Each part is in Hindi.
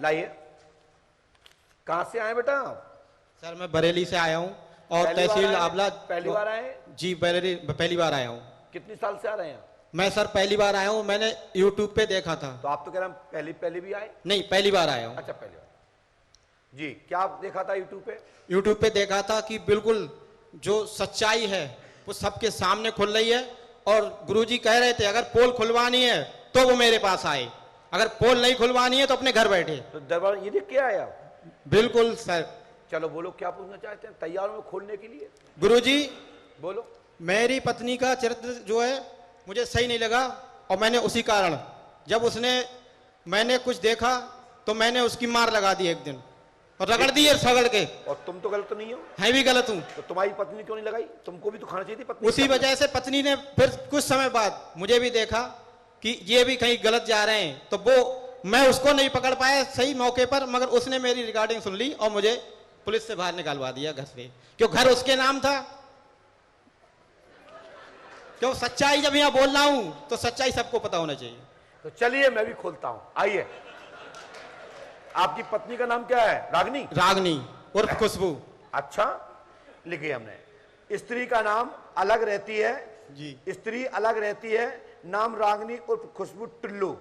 लाइए। कहां से आए बेटा आप? सर मैं बरेली से आया हूँ और पहली बार तहसील आए? आंवला। पहली बार आए? जी पहली बार आया हूँ। कितनी साल से आ रहे हैं? मैं सर पहली बार आया हूँ, मैंने यूट्यूब पे देखा था। तो आप तो कह रहे हैं पहली भी आए? नहीं, पहली बार आया हूँ। अच्छा, पहली बार। जी, क्या देखा था यूट्यूब पे? यूट्यूब पे देखा था कि बिल्कुल जो सच्चाई है वो सबके सामने खुल रही है। और गुरुजी कह रहे थे अगर पोल खुलवानी है तो वो मेरे पास आए, अगर पोल नहीं खुलवानी है तो अपने घर बैठे। तो दरबार ये देख के आए आप? बिल्कुल सर। चलो बोलो, क्या पूछना चाहते हैं? तैयार हो खोलने के लिए? गुरुजी बोलो। मेरी पत्नी का चरित्र जो है मुझे सही नहीं लगा, और मैंने उसी कारण जब मैंने कुछ देखा तो मैंने उसकी मार लगा दी एक दिन, और रगड़ दी है सगड़ के। और तुम तो गलत नहीं हो? है भी गलत हूँ। तो तुम्हारी पत्नी क्यों नहीं लगाई? तुमको भी तो खाना चाहिए थी पत्नी। उसी वजह से पत्नी ने फिर कुछ समय बाद मुझे भी देखा कि ये भी कहीं गलत जा रहे हैं, तो मैं उसको नहीं पकड़ पाया सही मौके पर, मगर उसने मेरी रिकॉर्डिंग सुन ली और मुझे पुलिस से बाहर निकालवा दिया घर से, क्यों घर उसके नाम था। क्यों सच्चाई जब यहाँ बोल रहा हूं तो सच्चाई सबको पता होना चाहिए। तो चलिए मैं भी खोलता हूं, आइए। आपकी पत्नी का नाम क्या है? रागनी? रागनी उर्फ खुशबू। अच्छा, लिखिए हमने। स्त्री का नाम अलग रहती है जी। स्त्री अलग रहती है, नाम रागनी उर्फ खुशबू टुल्लू।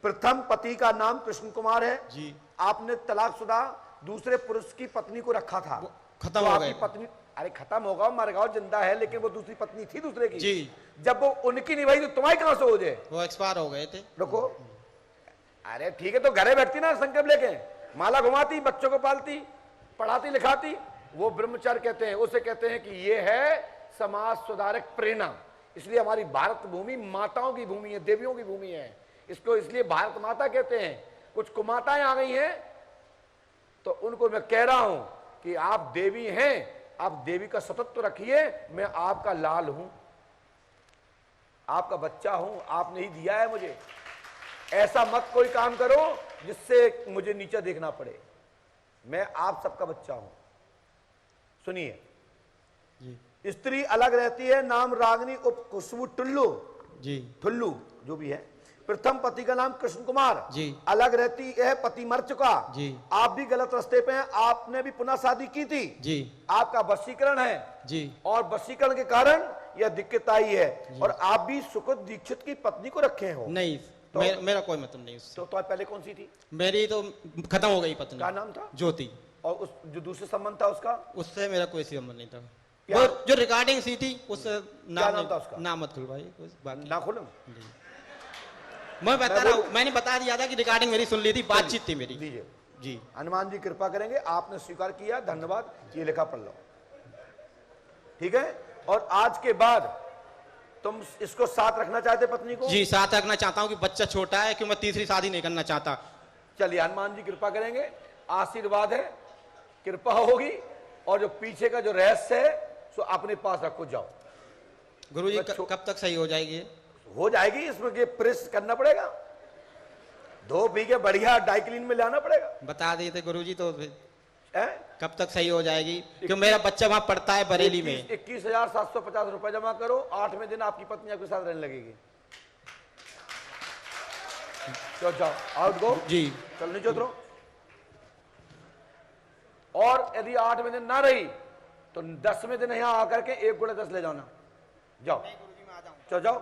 प्रथम पति का नाम कृष्ण कुमार है जी। आपने तलाकशुदा दूसरे पुरुष की पत्नी को रखा था। खत्म तो हो आपकी गए। पत्नी, अरे खत्म होगा, मर गया, जिंदा है, लेकिन वो दूसरी पत्नी थी दूसरे की। जी। जब वो उनकी निभाई तो तुम्हारी कहां से हो जाए? वो एक्सपायर हो गए थे। रुको, अरे ठीक है, तो घरे बैठती ना संकल्प लेके, माला घुमाती, बच्चों को पालती, पढ़ाती लिखाती। वो ब्रह्मचर्य कहते हैं, उसे कहते हैं कि ये है समाज सुधारक प्रेरणा। इसलिए हमारी भारत भूमि माताओं की भूमि है, देवियों की भूमि है। इसको इसलिए भारत माता कहते हैं। कुछ कुमाताएं आ गई हैं, तो उनको मैं कह रहा हूं कि आप देवी हैं, आप देवी का सतत्व रखिए। मैं आपका लाल हूं, आपका बच्चा हूं, आपने ही दिया है मुझे। ऐसा मत कोई काम करो जिससे मुझे नीचा देखना पड़े। मैं आप सबका बच्चा हूं। सुनिए, स्त्री अलग रहती है, नाम रागनी उप खुशबू टुल्लू जी। ठुल्लू जो भी है। प्रथम पति का नाम कृष्ण कुमार जी। अलग रहती है, पति मर चुका जी। आप भी गलत रास्ते पे हैं, आपने भी पुनः शादी की थी जी। आपका वशीकरण है जी। और वशीकरण के कारण यह दिक्कत आई है। और आप भी सुकृत दीक्षित की पत्नी को रखे हो? नहीं, तो, मेरा कोई मतलब नहीं उससे। तो पहले कौन सी थी? मेरी तो खत्म हो गई पत्नी। क्या नाम था? ज्योति। और उस जो दूसरे संबंध था उसका? उससे मेरा कोई संबंध नहीं था। क्या? वो जो रिकॉर्डिंग सी थी उससे नाम था उसका? नाम मत खुलवाइए, बाकी ना खोलूं? मैं बता रहा हूँ, मैंने बता दिया था कि रिकॉर्डिंग मेरी सुन ली थी, बातचीत थी मेरी। दीजिए जी। हनुमान जी कृपा करेंगे, आपने स्वीकार किया, धन्यवाद। ये लिखा पढ़ लो, ठीक है। और आज के बाद तुम इसको साथ रखना चाहते पत्नी को? जी, साथ रखना चाहता हूँ कि बच्चा छोटा है, कि मैं तीसरी शादी नहीं करना चाहता। चलिए, हनुमान जी कृपा करेंगे, आशीर्वाद है, कृपा होगी। और जो पीछे का जो रहस्य है सो अपने पास रखो, जाओ। गुरुजी कब तक सही हो जाएगी? हो जाएगी, इसमें ये प्रेस करना पड़ेगा, धो पी के बढ़िया डाइक्लीन में लाना पड़ेगा। बता दिए थे गुरुजी, तो है? कब तक सही हो जाएगी? क्यों मेरा बच्चा वहां पढ़ता है बरेली में। 21,750 रुपए जमा करो, 8वें दिन आपकी पत्नी आपके साथ रहने लगेगी। चलो जाओ, आउट गो जी। चल नीचे उतरो। और यदि 8वें दिन ना रही तो 10वें दिन यहां आकर के 1 × 10 ले जाना। जाओ, चलो जाओ।